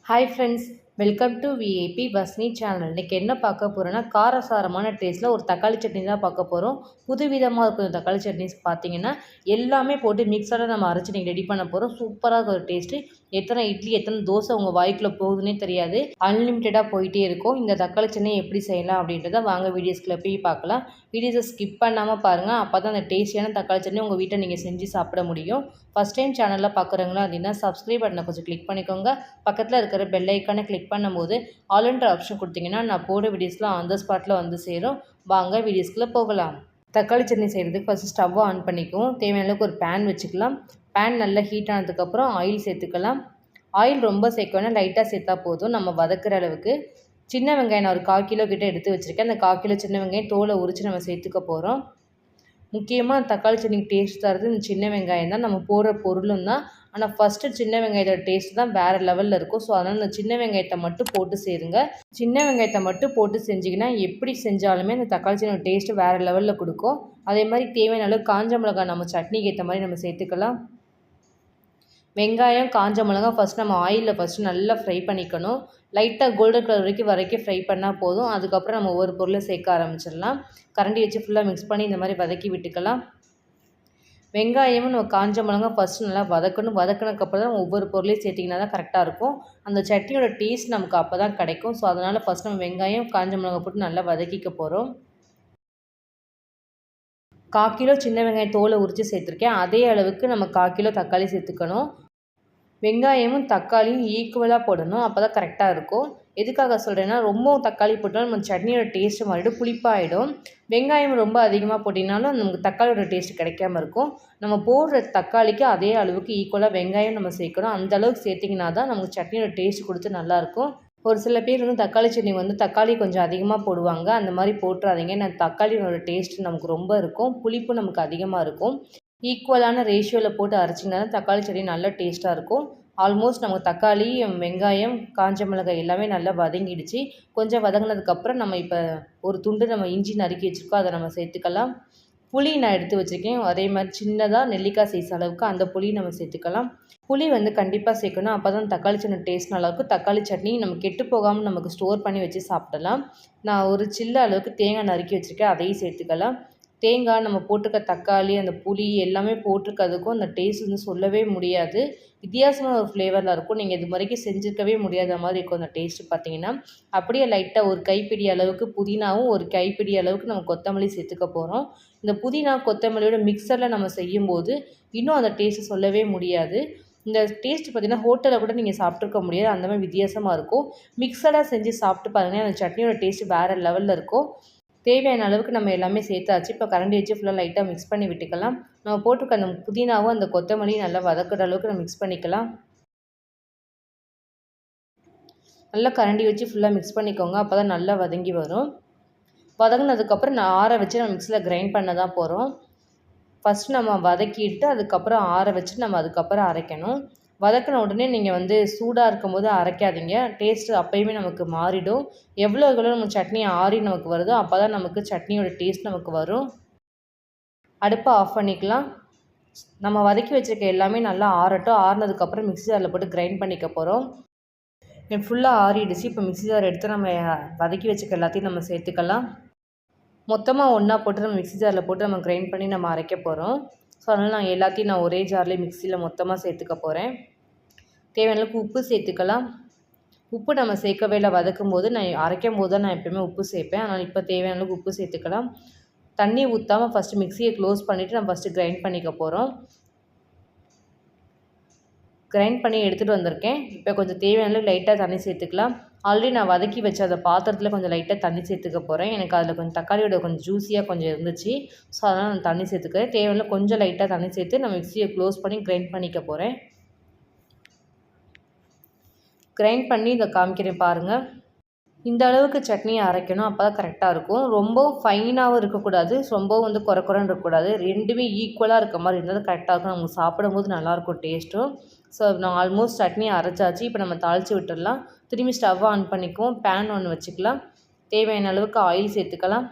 Hi friends, welcome to VIP பஸ்னி channel. இன்றைக்கி என்ன பார்க்க போகிறோன்னா, காரசாரமான டேஸ்ட்டில் ஒரு தக்காளி சட்னி தான் பார்க்க போகிறோம். புதுவிதமாக இருக்கும் இந்த தக்காளி சட்னிஸ் பார்த்தீங்கன்னா, எல்லாமே போட்டு மிக்ஸடாக நம்ம அரைச்சி இன்றைக்கி ரெடி பண்ண போகிறோம். சூப்பராக இருக்கும் ஒரு டேஸ்ட்டு. எத்தனை இட்லி எத்தனை தோசை உங்கள் வாய்க்குள்ளே போகுதுன்னே தெரியாது. அன்லிமிட்டடாக போயிட்டே இருக்கும். இந்த தக்காளி சட்னி எப்படி செய்யலாம் அப்படின்றத வாங்க வீடியோஸ்குள்ளே போய் பார்க்கலாம். வீடியோஸை ஸ்கிப் பண்ணாமல் பாருங்கள். அப்போ தான் அந்த டேஸ்டியான தக்காளி சட்னி உங்கள் வீட்டை நீங்கள் செஞ்சு சாப்பிட முடியும். ஃபஸ்ட் டைம் சேனலில் பார்க்குறவங்களா அப்படின்னா சப்ஸ்கிரைப் பட்டனை கொஞ்சம் கிளிக் பண்ணிக்கோங்க. பக்கத்தில் இருக்கிற பெல் ஐக்கானை கிளிக் பண்ணும்போது ஆல்ன்ற ஆப்ஷன் கொடுத்தீங்கன்னா நான் போட வீடியோஸ்லாம் ஆன் த ஸ்பாட்டில் வந்து சேரும். வாங்க வீடியோஸ்குள்ளே போகலாம். தக்காளி சட்னி செய்கிறதுக்கு ஃபஸ்ட்டு ஸ்டவ்வை ஆன் பண்ணிக்குவோம். தேவையான அளவுக்கு ஒரு பேன் வச்சுக்கலாம். பேன் நல்லா ஹீட் ஆனதுக்கப்புறம் ஆயில் சேர்த்துக்கலாம். ஆயில் ரொம்ப சேர்க்க வேணால் லைட்டாக சேர்த்தா போதும். நம்ம வதக்குற அளவுக்கு சின்ன வெங்காயம் நான் ஒரு 1/4 கிலோ கிட்டே எடுத்து வச்சுருக்கேன். அந்த 1/4 கிலோ சின்ன வெங்காயம் தோலை உரித்து நம்ம சேர்த்துக்க போகிறோம். முக்கியமாக தக்காளி சட்னிக்கு டேஸ்ட் தரது இந்த சின்ன வெங்காயம் தான். நம்ம போடுற பொருளும் தான். ஆனால் ஃபஸ்ட்டு சின்ன வெங்காயத்தோட டேஸ்ட் தான் வேறு லெவலில் இருக்கும். ஸோ அதனால் இந்த சின்ன வெங்காயத்தை மட்டும் போட்டு சேருங்க. சின்ன வெங்காயத்தை மட்டும் போட்டு செஞ்சிங்கன்னா எப்படி செஞ்சாலுமே அந்த தக்காளி சட்னியோட டேஸ்ட்டு வேறு லெவலில் கொடுக்கும். அதே மாதிரி தேவையான அளவு காஞ்ச மிளகாய் நம்ம சட்னிக்கு ஏற்ற மாதிரி நம்ம சேர்த்துக்கலாம். வெங்காயம் காஞ்ச மிளகா ஃபஸ்ட் நம்ம ஆயிலில் ஃபஸ்ட்டு நல்லா ஃப்ரை பண்ணிக்கணும். லைட்டாக கோல்டன் கலர் வரைக்கும் ஃப்ரை பண்ணால் போதும். அதுக்கப்புறம் நம்ம ஒவ்வொரு பொருளை சேர்க்க ஆரம்பிச்சிடலாம். கரண்டி வச்சு ஃபுல்லாக மிக்ஸ் பண்ணி இந்த மாதிரி வதக்கி விட்டுக்கலாம். வெங்காயமும் நம்ம காஞ்ச மிளகா ஃபஸ்ட்டு நல்லா வதக்கணும். வதக்கினதுக்கப்புறம் தான் ஒவ்வொரு பொருளையும் சேர்த்திங்கன்னா தான் கரெக்டாக இருக்கும். அந்த சட்னியோட டேஸ்ட் நமக்கு அப்போ தான் கிடைக்கும். ஸோ அதனால் ஃபஸ்ட் நம்ம வெங்காயம் காஞ்ச மிளகா போட்டு நல்லா வதக்கிக்க போகிறோம். 1/4 கிலோ சின்ன வெங்காயம் தோலை உரித்து சேர்த்துருக்கேன். அதே அளவுக்கு நம்ம 1/4 கிலோ தக்காளி சேர்த்துக்கணும். வெங்காயமும் தக்காளியும் ஈக்குவலாக போடணும். அப்போ தான் கரெக்டாக இருக்கும். எதுக்காக சொல்கிறேன்னா, ரொம்பவும் தக்காளி போட்டாலும் நம்ம சட்னியோட டேஸ்ட்டு மறுபடியும் புளிப்பாகிடும். வெங்காயம் ரொம்ப அதிகமாக போட்டிங்கனாலும் நமக்கு தக்காளியோட டேஸ்ட்டு கிடைக்காம இருக்கும். நம்ம போடுற தக்காளிக்கு அதே அளவுக்கு ஈக்குவலாக வெங்காயம் நம்ம சேர்க்கணும். அந்த அளவுக்கு சேர்த்திங்கன்னா தான் நமக்கு சட்னியோட டேஸ்ட் கொடுத்து நல்லாயிருக்கும். ஒரு சில பேர் தக்காளி சட்னி தக்காளி கொஞ்சம் அதிகமாக போடுவாங்க. அந்த மாதிரி போட்டுறாதீங்க. நான் தக்காளியோட டேஸ்ட்டு நமக்கு ரொம்ப இருக்கும். புளிப்பு நமக்கு அதிகமாக இருக்கும். ஈக்குவலான ரேஷியோவில் போட்டு அரைச்சிங்கன்னா தான் தக்காளி சட்னி நல்ல டேஸ்ட்டாக இருக்கும். ஆல்மோஸ்ட் நமக்கு தக்காளி, வெங்காயம், காஞ்ச மிளகாய் எல்லாமே நல்லா வதங்கிடுச்சு. கொஞ்சம் வதங்கினதுக்கப்புறம் நம்ம இப்போ ஒரு துண்டு நம்ம இஞ்சி நறுக்கி வச்சுருக்கோம். அதை நம்ம சேர்த்துக்கலாம். புளி நான் எடுத்து வச்சுருக்கேன். அதே மாதிரி சின்னதாக நெல்லிக்காய் சைஸ் அளவுக்கு அந்த புளி நம்ம சேர்த்துக்கலாம். புளி கண்டிப்பாக சேர்க்கணும். அப்போ தான் தக்காளி சட்னி டேஸ்ட் நல்லாயிருக்கும். தக்காளி சட்னி நம்ம கெட்டு போகாமல் நமக்கு ஸ்டோர் பண்ணி வச்சு சாப்பிடலாம். நான் ஒரு சில்லு அளவுக்கு தேங்காய் நறுக்கி வச்சுருக்கேன். அதையும் சேர்த்துக்கலாம். தேங்காய், நம்ம போட்டிருக்க தக்காளி, அந்த புளி எல்லாமே போட்டிருக்கிறதுக்கும் அந்த டேஸ்ட் சொல்லவே முடியாது. வித்தியாசமான ஒரு ஃப்ளேவரில் இருக்கும். நீங்கள் இது வரைக்கும் செஞ்சுருக்கவே முடியாத மாதிரி இருக்கும் அந்த டேஸ்ட்டு பார்த்தீங்கன்னா. அப்படியே லைட்டாக ஒரு கைப்பிடி அளவுக்கு புதினாவும், ஒரு கைப்பிடி அளவுக்கு நம்ம கொத்தமல்லி சேர்த்துக்க போகிறோம். இந்த புதினா கொத்தமல்லியோட மிக்சரில் நம்ம செய்யும்போது இன்னும் அந்த டேஸ்ட்டு சொல்லவே முடியாது. இந்த டேஸ்ட் பார்த்திங்கன்னா ஹோட்டலில் கூட நீங்கள் சாப்பிட்ருக்க முடியாது. அந்த மாதிரி வித்தியாசமாக இருக்கும். மிக்சடாக செஞ்சு சாப்பிட்டு பாருங்கள். அந்த சட்னியோட டேஸ்ட்டு வேறு லெவலில் இருக்கும். தேவையான அளவுக்கு நம்ம எல்லாமே சேர்த்தாச்சு. இப்போ கரண்டி வச்சு ஃபுல்லாக லைட்டாக மிக்ஸ் பண்ணி விட்டுக்கலாம். நம்ம போட்டிருக்க அந்த புதினாவும் அந்த கொத்தமல்லியும் நல்லா வதக்குற அளவுக்கு நம்ம மிக்ஸ் பண்ணிக்கலாம். நல்லா கரண்டி வச்சு ஃபுல்லாக மிக்ஸ் பண்ணிக்கோங்க. அப்போ தான் நல்லா வதங்கி வரும். வதங்கினதுக்கப்புறம் நான் ஆற வச்சு நம்ம மிக்ஸியில் கிரைண்ட் பண்ண தான் போகிறோம். ஃபஸ்ட்டு நம்ம வதக்கிட்டு அதுக்கப்புறம் ஆற வச்சு நம்ம அதுக்கப்புறம் அரைக்கணும். வதக்கின உடனே நீங்கள் சூடாக இருக்கும்போது அரைக்காதீங்க. டேஸ்ட்டு அப்போயுமே நமக்கு மாறிடும். எவ்வளோ நம்ம சட்னி ஆறி நமக்கு வருதோ அப்போ தான் நமக்கு சட்னியோட டேஸ்ட் நமக்கு வரும். அடுப்பை ஆஃப் பண்ணிக்கலாம். நம்ம வதக்கி வச்சுருக்க எல்லாமே நல்லா ஆறட்டும். ஆறினதுக்கப்புறம் மிக்ஸி ஜாரில் போட்டு கிரைண்ட் பண்ணிக்க போகிறோம். ஃபுல்லாக ஆறிடுச்சு. இப்போ மிக்ஸி ஜார் எடுத்து நம்ம வதக்கி வச்சுக்க எல்லாத்தையும் நம்ம சேர்த்துக்கலாம். மொத்தமாக ஒன்றா போட்டு நம்ம மிக்ஸி ஜாரில் போட்டு நம்ம கிரைண்ட் பண்ணி நம்ம அரைக்க போகிறோம். ஸோ அதனால் நான் எல்லாத்தையும் ஒரே ஜார்லேயே மிக்ஸியில் மொத்தமாக சேர்த்துக்க போகிறேன். தேவையான அளவுக்கு உப்பு சேர்த்துக்கலாம். உப்பு நம்ம சேர்க்கவே இல்லை. வதக்கும் போது நான் அரைக்கும் போது தான் நான் எப்போயுமே உப்பு சேர்ப்பேன். அதனால் இப்போ தேவையான அளவுக்கு உப்பு சேர்த்துக்கலாம். தண்ணி ஊற்றாமல் ஃபஸ்ட்டு மிக்ஸியை க்ளோஸ் பண்ணிவிட்டு நம்ம ஃபஸ்ட்டு கிரைண்ட் பண்ணிக்க போகிறோம். கிரைண்ட் பண்ணி எடுத்துகிட்டு வந்திருக்கேன். இப்போ கொஞ்சம் தேவையான அளவுக்கு லைட்டாக தண்ணி சேர்த்துக்கலாம். ஆல்ரெடி நான் வதக்கி வச்ச அந்த பாத்திரத்தில் கொஞ்சம் லைட்டாக தண்ணி சேர்த்துக்க போகிறேன். எனக்கு அதில் கொஞ்சம் தக்காளியோட கொஞ்சம் ஜூஸியாக கொஞ்சம் இருந்துச்சு. ஸோ அதனால் நான் தண்ணி சேர்த்துக்கிறேன். தேவையான கொஞ்சம் லைட்டாக தண்ணி சேர்த்து நான் மிக்ஸியை க்ளோஸ் பண்ணி கிரைண்ட் பண்ணிக்க போகிறேன். கிரைண்ட் பண்ணி இதை காமிக்கிறேன் பாருங்கள். இந்த அளவுக்கு சட்னியை அரைக்கணும். அப்போ தான் கரெக்டாக இருக்கும். ரொம்பவும் ஃபைனாகவும் இருக்கக்கூடாது, ரொம்பவும் குறைன்னு இருக்கக்கூடாது. ரெண்டுமே ஈக்குவலாக இருக்க மாதிரி இருந்தால் கரெக்டாக இருக்கும். நமக்கு சாப்பிடும்போது நல்லாயிருக்கும் டேஸ்ட்டும். ஸோ நான் ஆல்மோஸ்ட் சட்னி அரைச்சாச்சு. இப்போ நம்ம தாளித்து விட்டுடலாம். திரும்பி ஸ்டவ் ஆன் பண்ணிக்குவோம். பேன் ஒன்று வச்சுக்கலாம். தேவையான அளவுக்கு ஆயில் சேர்த்துக்கலாம்.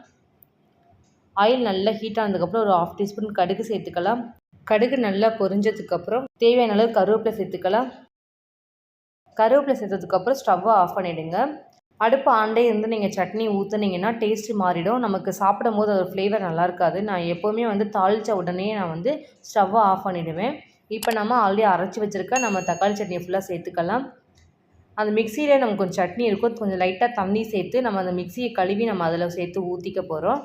ஆயில் நல்லா ஹீட் ஆனதுக்கப்புறம் ஒரு 1/2 டீஸ்பூன் கடுகு சேர்த்துக்கலாம். கடுகு நல்லா பொரிஞ்சதுக்கப்புறம் தேவையான அளவு கருவேப்பிலை சேர்த்துக்கலாம். கருவேப்பிலை சேர்த்ததுக்கப்புறம் ஸ்டவ்வை ஆஃப் பண்ணிவிடுங்க. அடுப்பு ஆன்லே இருந்து நீங்கள் சட்னி ஊற்றுனீங்கன்னா டேஸ்ட்டு மாறிடும். நமக்கு சாப்பிடும் போது அதோட ஃப்ளேவர் நல்லா இருக்காது. நான் எப்போவுமே வந்து தாளித்த உடனே நான் வந்து ஸ்டவ்வை ஆஃப் பண்ணிவிடுவேன். இப்போ நம்ம ஆல்ரெடி அரைச்சி வச்சுருக்க நம்ம தக்காளி சட்னியை ஃபுல்லாக சேர்த்துக்கலாம். அந்த மிக்சியிலே நமக்கு கொஞ்சம் சட்னி இருக்கும். கொஞ்சம் லைட்டாக தண்ணி சேர்த்து நம்ம அந்த மிக்சியை கழுவி நம்ம அதில் சேர்த்து ஊற்றிக்க போகிறோம்.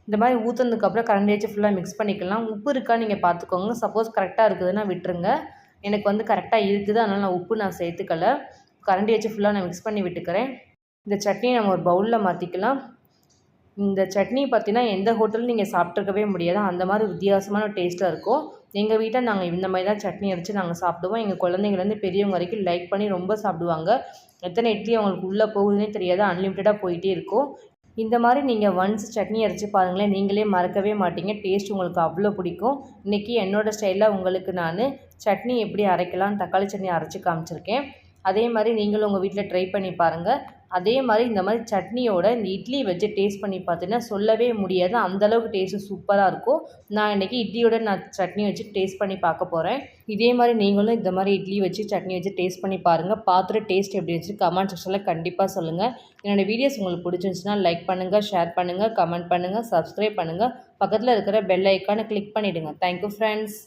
இந்த மாதிரி ஊற்றுனதுக்கப்புறம் கரண்டி வச்சு ஃபுல்லாக மிக்ஸ் பண்ணிக்கலாம். உப்பு இருக்கா நீங்கள் பார்த்துக்கோங்க. சப்போஸ் கரெக்டாக இருக்குதுன்னா விட்டுருங்க. எனக்கு வந்து கரெக்டாக இருக்குது, அதனால் நான் உப்பு சேர்த்துக்கல. கரண்டி வச்சு ஃபுல்லாக நான் மிக்ஸ் பண்ணி விட்டுக்கிறேன். இந்த சட்னியை நம்ம ஒரு பவுலில் மாற்றிக்கலாம். இந்த சட்னி பார்த்தீங்கன்னா எந்த ஹோட்டலும் நீங்கள் சாப்பிட்ருக்கவே முடியாது. அந்த மாதிரி வித்தியாசமான டேஸ்ட்டாக இருக்கும். எங்கள் வீட்டில் நாங்கள் இந்த மாதிரி தான் சட்னி அரைச்சி நாங்கள் சாப்பிடுவோம். எங்கள் குழந்தைங்கலேருந்து பெரியவங்க வரைக்கும் லைக் பண்ணி ரொம்ப சாப்பிடுவாங்க. எத்தனை இட்லி அவங்களுக்கு உள்ளே போகுதுன்னே தெரியாது. அன்லிமிட்டடாக போயிட்டே இருக்கும். இந்த மாதிரி நீங்கள் ஒன்ஸ் சட்னி அரைச்சி பாருங்களேன், நீங்களே மறக்கவே மாட்டீங்க. டேஸ்ட் உங்களுக்கு அவ்வளோ பிடிக்கும். இன்றைக்கி என்னோடய ஸ்டைலில் உங்களுக்கு நான் சட்னி எப்படி அரைக்கலாம், தக்காளி சட்னி அரைச்சி காமிச்சிருக்கேன். அதே மாதிரி நீங்களும் உங்கள் வீட்டில் ட்ரை பண்ணி பாருங்கள். அதே மாதிரி இந்த மாதிரி சட்னியோட இந்த இட்லி வச்சு டேஸ்ட் பண்ணி பார்த்தீங்கன்னா சொல்லவே முடியாது. அந்தளவுக்கு டேஸ்ட்டு சூப்பராக இருக்கும். நான் இன்றைக்கி இட்லியோட நான் சட்னி வச்சு டேஸ்ட் பண்ணி பார்க்க போகிறேன். இதே மாதிரி நீங்களும் இந்த மாதிரி இட்லி வச்சு சட்னி வச்சு டேஸ்ட் பண்ணி பாருங்கள். பார்த்துட்டு டேஸ்ட் எப்படி இருந்துச்சு கமெண்ட் செக்ஷனில் கண்டிப்பாக சொல்லுங்கள். என்னோடய வீடியோஸ் உங்களுக்கு பிடிச்சிருந்துச்சுன்னா லைக் பண்ணுங்கள், ஷேர் பண்ணுங்கள், கமெண்ட் பண்ணுங்கள், சப்ஸ்கிரைப் பண்ணுங்கள். பக்கத்தில் இருக்கிற பெல் ஐக்கானை கிளிக் பண்ணிவிடுங்க. Thank you friends.